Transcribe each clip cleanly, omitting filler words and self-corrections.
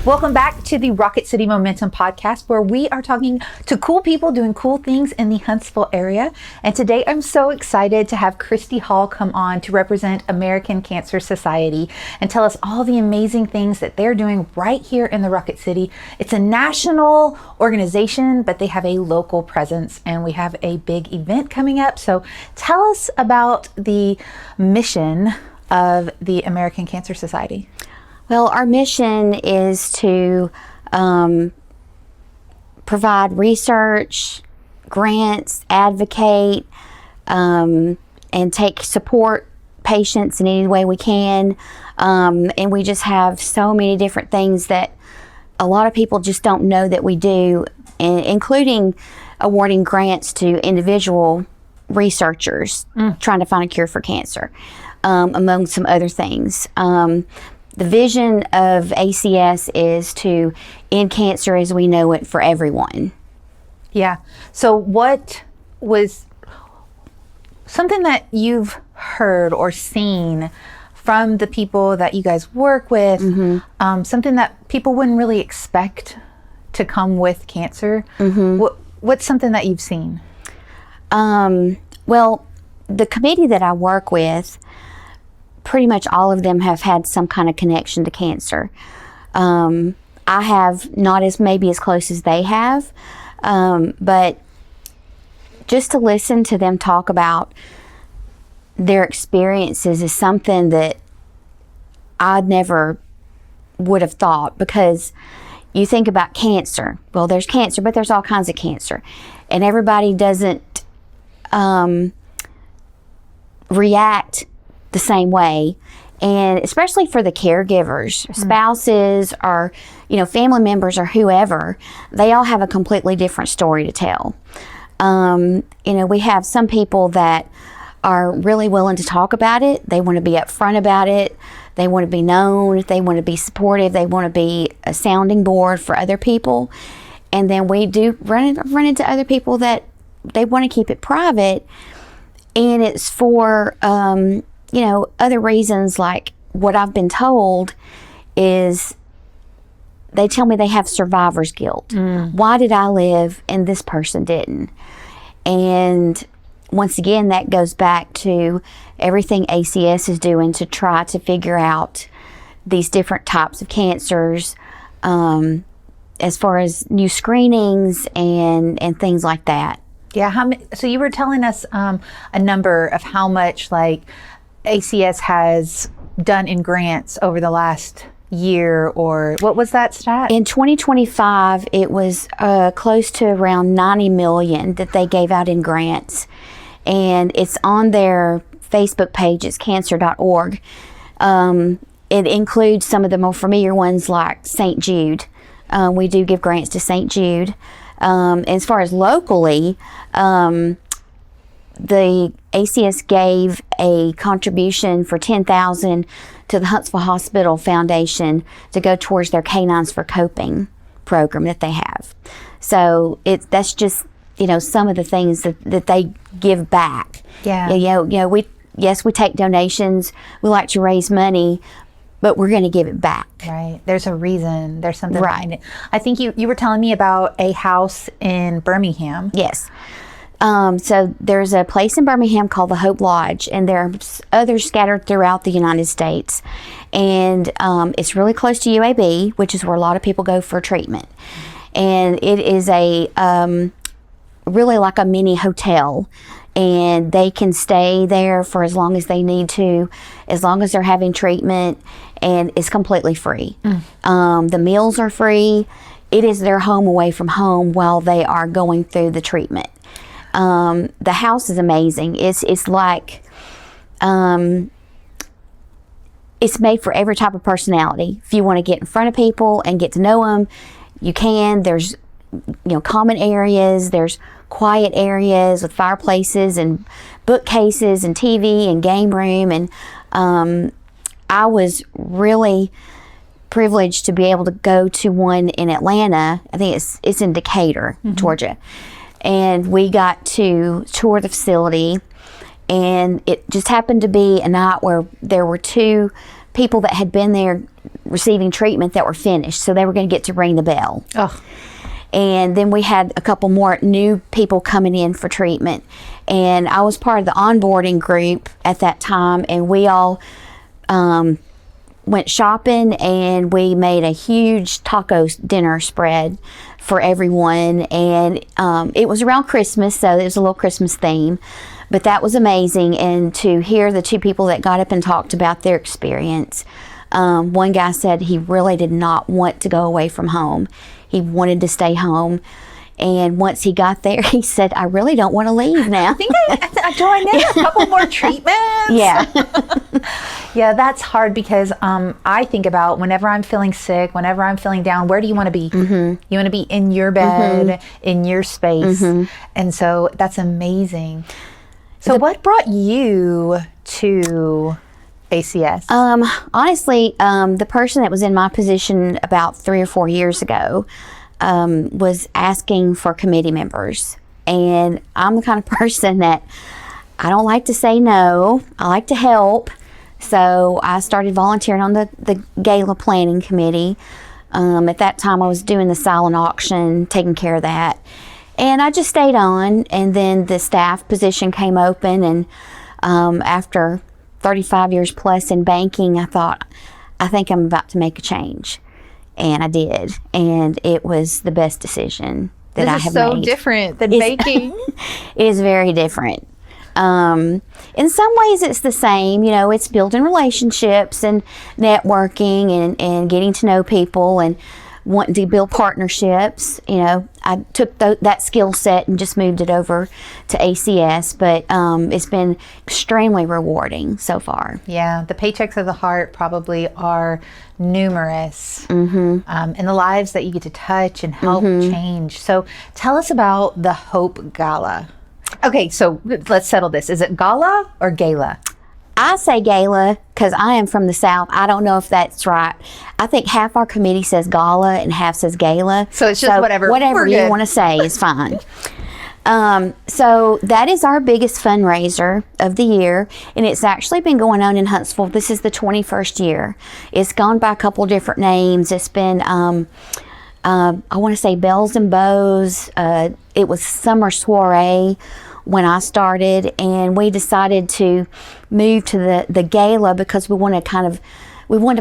Welcome back to the Rocket City Momentum podcast, where we are talking to cool people doing cool things in the Huntsville area. And today I'm so excited to have Christy Hall come on to represent American Cancer Society and tell us all the amazing things that they're doing right here in the Rocket City. It's a national organization, but they have a local presence, and we have a big event coming up. So tell us about the mission of the American Cancer Society. Well, our mission is to provide research, grants, advocate, and support patients in any way we can. And we just have so many different things that a lot of people just don't know that we do, including awarding grants to individual researchers trying to find a cure for cancer, among some other things. The vision of ACS is to end cancer as we know it for everyone. Yeah. So what was something that you've heard or seen from the people that you guys work with, something that people wouldn't really expect to come with cancer? What's something that you've seen? Well, the committee that I work with, pretty much all of them have had some kind of connection to cancer. I have not maybe as close as they have, but just to listen to them talk about their experiences is something that I never would have thought, because you think about cancer. Well, there's cancer, but there's all kinds of cancer, and everybody doesn't react the same way. And especially for the caregivers, spouses or family members or whoever, they all have a completely different story to tell. We have some people that are really willing to talk about it. They want to be upfront about it. They want to be known. They want to be supportive. They want to be a sounding board for other people. And then we do run into other people that they want to keep it private, and it's for other reasons. Like what I've been told is they tell me they have survivor's guilt. Why did I live and this person didn't? And once again, that goes back to everything ACS is doing to try to figure out these different types of cancers, as far as new screenings and things like that. Yeah. So you were telling us a number of how much ACS has done in grants over the last year, or what was that stat? In 2025, it was close to around $90 million that they gave out in grants. And it's on their Facebook page. It's cancer.org. It includes some of the more familiar ones like St. Jude. We do give grants to St. Jude. As far as locally, the ACS gave a contribution for $10,000 to the Huntsville Hospital Foundation to go towards their Canines for Coping program that they have. So that's just some of the things that they give back. Yeah. We take donations. We like to raise money, but we're going to give it back. Right. There's a reason. There's something behind Right. it. I think you were telling me about a house in Birmingham. Yes. So there's a place in Birmingham called the Hope Lodge, and there are others scattered throughout the United States. And it's really close to UAB, which is where a lot of people go for treatment. And it is really like a mini hotel, and they can stay there for as long as they need to, as long as they're having treatment, and it's completely free. The meals are free. It is their home away from home while they are going through the treatment. The house is amazing. It's like it's made for every type of personality. If you want to get in front of people and get to know them, you can. There's common areas. There's quiet areas with fireplaces and bookcases and TV and game room. And I was really privileged to be able to go to one in Atlanta. I think it's in Decatur, Georgia. And we got to tour the facility, and it just happened to be a night where there were two people that had been there receiving treatment that were finished, so they were going to get to ring the bell. Oh. And then we had a couple more new people coming in for treatment. And I was part of the onboarding group at that time, and we all went shopping, and we made a huge taco dinner spread for everyone. And it was around Christmas, so it was a little Christmas theme. But that was amazing. And to hear the two people that got up and talked about their experience, one guy said he really did not want to go away from home. He wanted to stay home. And once he got there, he said, I really don't want to leave now. I think do I need a couple more treatments? Yeah. Yeah, that's hard because I think about whenever I'm feeling sick, whenever I'm feeling down, where do you want to be? You want to be in your bed, in your space. And so that's amazing. So what brought you to ACS? Honestly, the person that was in my position about 3 or 4 years ago was asking for committee members. And I'm the kind of person that I don't like to say no. I like to help. So I started volunteering on the gala planning committee. At that time, I was doing the silent auction, taking care of that. And I just stayed on. And then the staff position came open. And after 35 years plus in banking, I thought, I think I'm about to make a change. And I did. And it was the best decision that I have made. This is so different than baking. It is very different. In some ways it's the same. You know, it's building relationships and networking and getting to know people and wanting to build partnerships. You know, I took that skill set and just moved it over to ACS, but it's been extremely rewarding so far. Yeah, the paychecks of the heart probably are numerous, and the lives that you get to touch and help change. So tell us about the Hope Gala. Okay, so let's settle this. Is it gala or gala? I say gala because I am from the South. I don't know if that's right. I think half our committee says gala and half says gala. So it's just whatever. Whatever you want to say is fine. So that is our biggest fundraiser of the year, and it's actually been going on in Huntsville. This is the 21st year. It's gone by a couple different names. It's been, I want to say Bells and Bows. It was Summer Soiree when I started, and we decided to move to the gala because we wanted to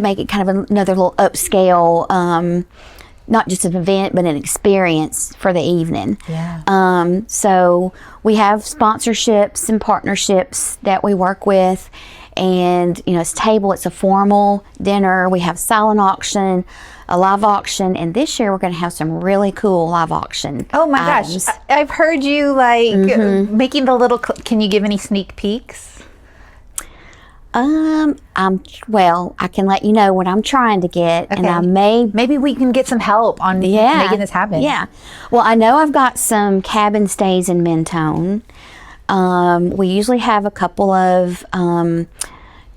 make it kind of another little upscale, not just an event, but an experience for the evening. Yeah. So we have sponsorships and partnerships that we work with, and you know, it's a formal dinner. We have silent auction, a live auction, and this year we're going to have some really cool live auction. Oh my items. gosh, I've heard you making the little. Can you give any sneak peeks? Well, I can let you know what I'm trying to get, Okay. and I maybe we can get some help on making this happen. Yeah. Well, I know I've got some cabin stays in Mentone. We usually have a couple of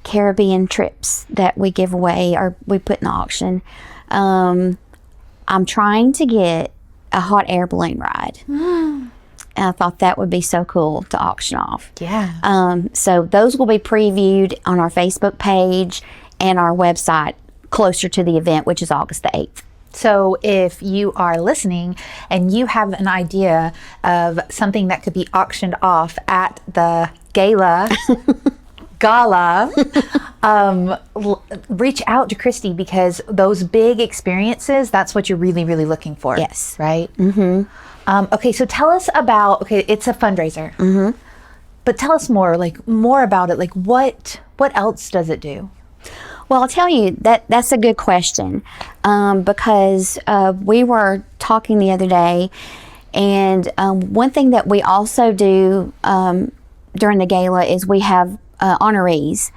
Caribbean trips that we give away or we put in the auction. I'm trying to get a hot air balloon ride. And I thought that would be so cool to auction off. Yeah. So those will be previewed on our Facebook page and our website closer to the event, which is August the 8th. So if you are listening and you have an idea of something that could be auctioned off at the gala, reach out to Christy, because those big experiences, that's what you're really, really looking for. Yes. Right? Okay, so tell us about, it's a fundraiser. But tell us more about it. Like what else does it do? Well, I'll tell you, that's a good question, because we were talking the other day, and one thing that we also do during the gala is we have honorees,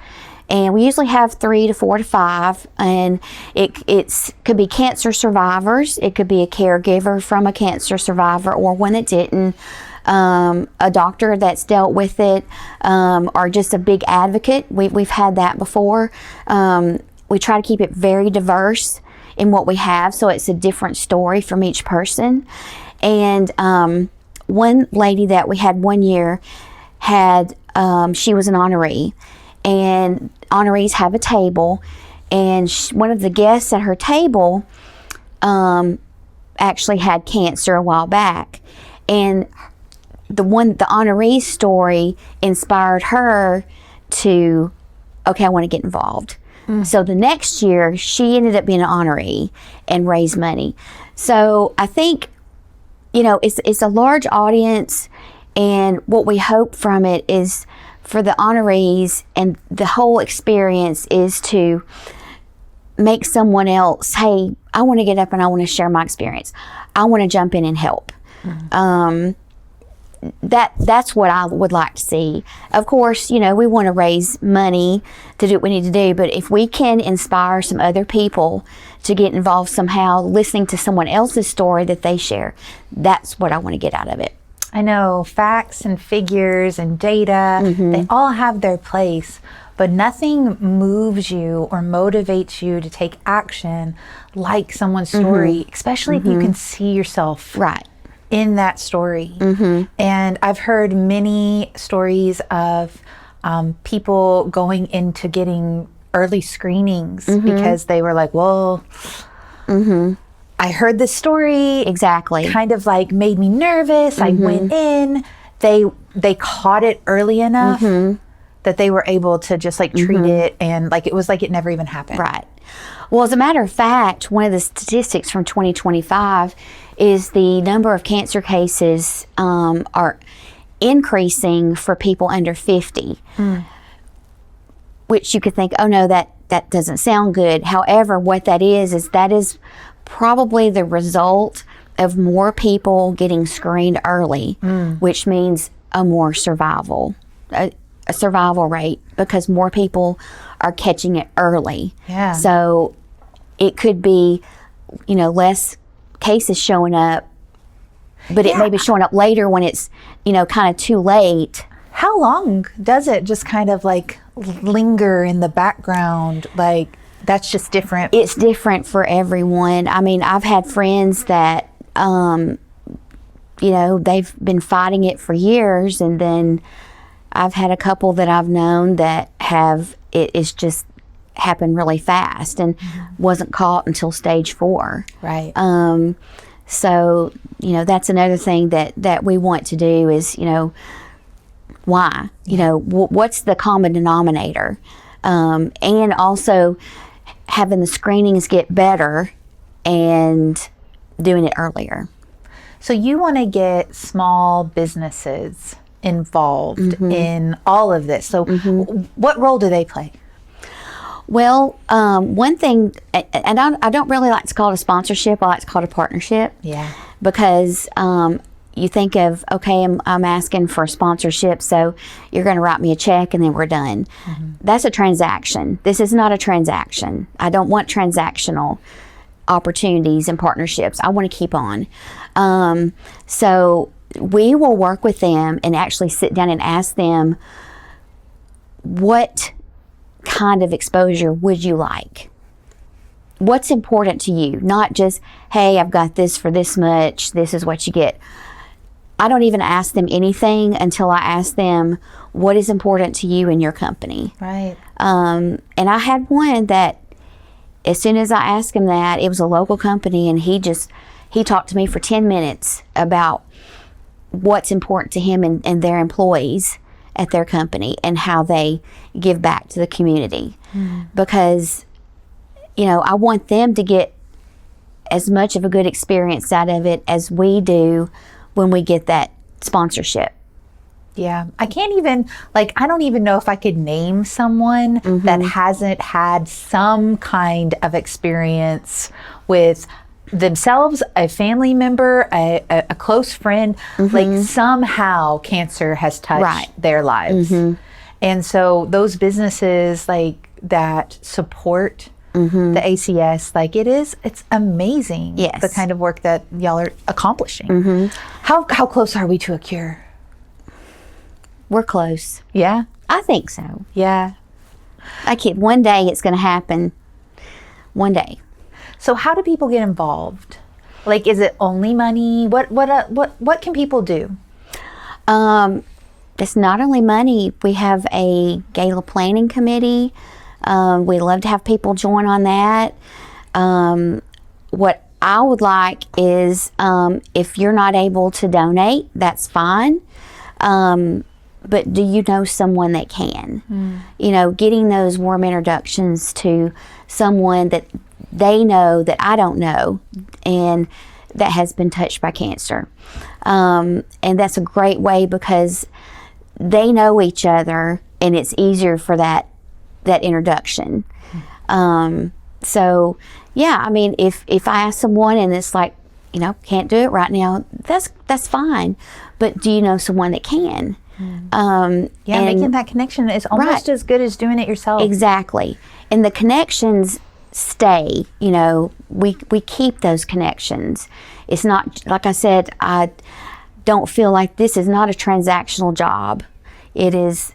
and we usually have 3 to 4 to 5, and it could be cancer survivors, it could be a caregiver from a cancer survivor or one that didn't, a doctor that's dealt with it, or just a big advocate. We've had that before. We try to keep it very diverse in what we have, so it's a different story from each person. And one lady that we had one year she was an honoree, and honorees have a table, and one of the guests at her table actually had cancer a while back, and the honoree's story inspired her to, okay, I want to get involved. So the next year, she ended up being an honoree and raised money. So I think, it's a large audience, and what we hope from it is for the honorees and the whole experience is to make someone else, hey, I want to get up and I want to share my experience. I want to jump in and help. That's what I would like to see. Of course, we want to raise money to do what we need to do, but if we can inspire some other people to get involved somehow, listening to someone else's story that they share, that's what I want to get out of it. I know facts and figures and data, they all have their place, but nothing moves you or motivates you to take action like someone's story, especially if you can see yourself in that story. And I've heard many stories of people going into getting early screenings because they were like, well, I heard this story. Exactly. Kind of like made me nervous. I went in. They caught it early enough that they were able to just like treat it, and like it was like it never even happened. Right. Well, as a matter of fact, one of the statistics from 2025 is the number of cancer cases are increasing for people under 50, which you could think, oh no, that doesn't sound good. However, what that is probably the result of more people getting screened early, which means a survival rate, because more people are catching it early. Yeah. So it could be, less cases showing up, but it may be showing up later when it's, kind of too late. How long does it just kind of like linger in the background? Like, that's just different. It's different for everyone. I mean, I've had friends that, they've been fighting it for years, and then I've had a couple that I've known that it's just happened really fast and wasn't caught until stage 4. Right. So, that's another thing that we want to do is, why? What's the common denominator? And also having the screenings get better and doing it earlier. So you want to get small businesses involved in all of this. So what role do they play? Well, one thing, and I don't really like to call it a sponsorship. I like to call it a partnership. Yeah. Because you think of, okay, I'm asking for a sponsorship, so you're going to write me a check and then we're done. That's a transaction. This is not a transaction. I don't want transactional opportunities and partnerships. I want to keep on. So we will work with them and actually sit down and ask them, what kind of exposure would you like? What's important to you? Not just, hey, I've got this for this much, this is what you get. I don't even ask them anything until I ask them, what is important to you in your company? Right. And I had one that, as soon as I asked him that, it was a local company, and he talked to me for 10 minutes about what's important to him and their employees at their company and how they give back to the community. Because, I want them to get as much of a good experience out of it as we do when we get that sponsorship. Yeah. I don't even know if I could name someone that hasn't had some kind of experience with themselves, a family member, a close friend, like somehow cancer has touched their lives. And so those businesses like that support the ACS, like it's amazing. Yes. The kind of work that y'all are accomplishing. How close are we to a cure? We're close. Yeah. I think so. Yeah. I kid. One day it's going to happen. One day. So how do people get involved? Like, is it only money? What can people do? It's not only money. We have a gala planning committee. We love to have people join on that. What I would like is, if you're not able to donate, that's fine. But do you know someone that can? You know, getting those warm introductions to someone that they know that I don't know and that has been touched by cancer. And that's a great way because they know each other and it's easier for that introduction. So yeah, I mean, if I ask someone and it's like, you know, can't do it right now, that's fine. But do you know someone that can? Making that connection is almost as good as doing it yourself. Exactly. And the connections stay, you know, we keep those connections. It's not, like I said, I don't feel like this is not a transactional job. It is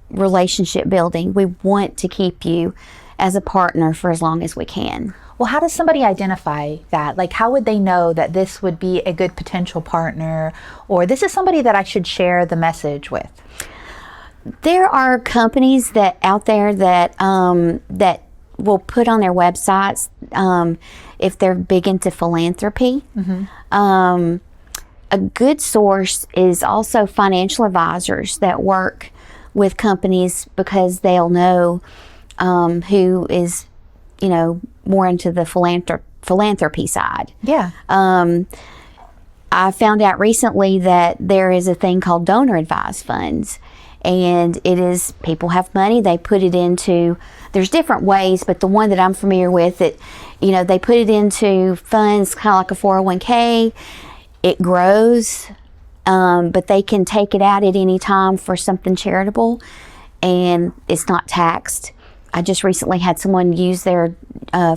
relationship building. We want to keep you as a partner for as long as we can. Well, how does somebody identify that? Like, how would they know that this would be a good potential partner, or this is somebody that I should share the message with? There are companies that out there that that will put on their websites if they're big into philanthropy. A good source is also financial advisors that work with companies because they'll know who is, you know, more into the philanthropy side. Yeah. I found out recently that there is a thing called donor advised funds, and it is, people have money, they put it into, there's different ways, but the one that I'm familiar with, that, you know, they put it into funds kind of like a 401k. It grows, but they can take it out at any time for something charitable, and it's not taxed. I just recently had someone use their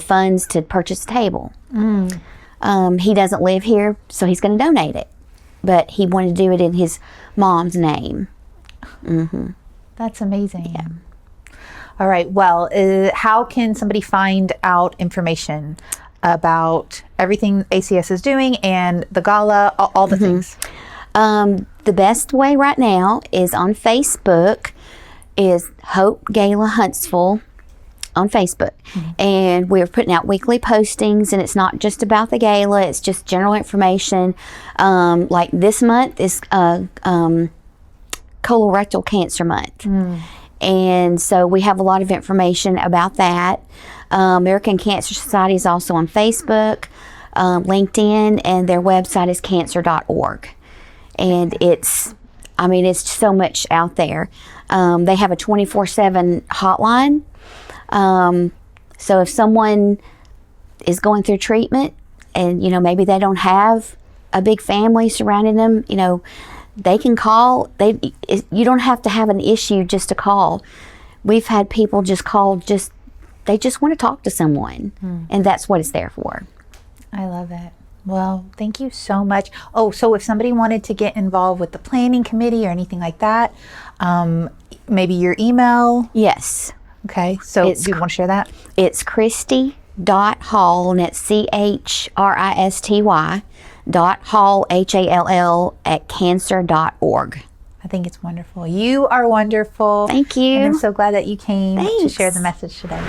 funds to purchase a table. He doesn't live here, so he's going to donate it, but he wanted to do it in his mom's name. That's amazing. Yeah. All right. Well, how can somebody find out information about everything ACS is doing and the gala, all the things? The best way right now is on Facebook, is Hope Gala Huntsville on Facebook. And we're putting out weekly postings, and it's not just about the gala, it's just general information. Like this month is colorectal cancer month. And so we have a lot of information about that. American Cancer Society is also on Facebook, LinkedIn, and their website is cancer.org. And it's so much out there. They have a 24/7 hotline. So if someone is going through treatment and, you know, maybe they don't have a big family surrounding them, you know, they can call. You don't have to have an issue just to call. We've had people just call, they just want to talk to someone, and that's what it's there for. I love it. Well, thank you so much. Oh, so if somebody wanted to get involved with the planning committee or anything like that, maybe your email? Yes. Okay, so do you want to share that? It's Christy.Hall, and it's CHRISTY .Hall, HALL, at cancer.org. I think it's wonderful. You are wonderful. Thank you. And I'm so glad that you came to Thanks. share the message today.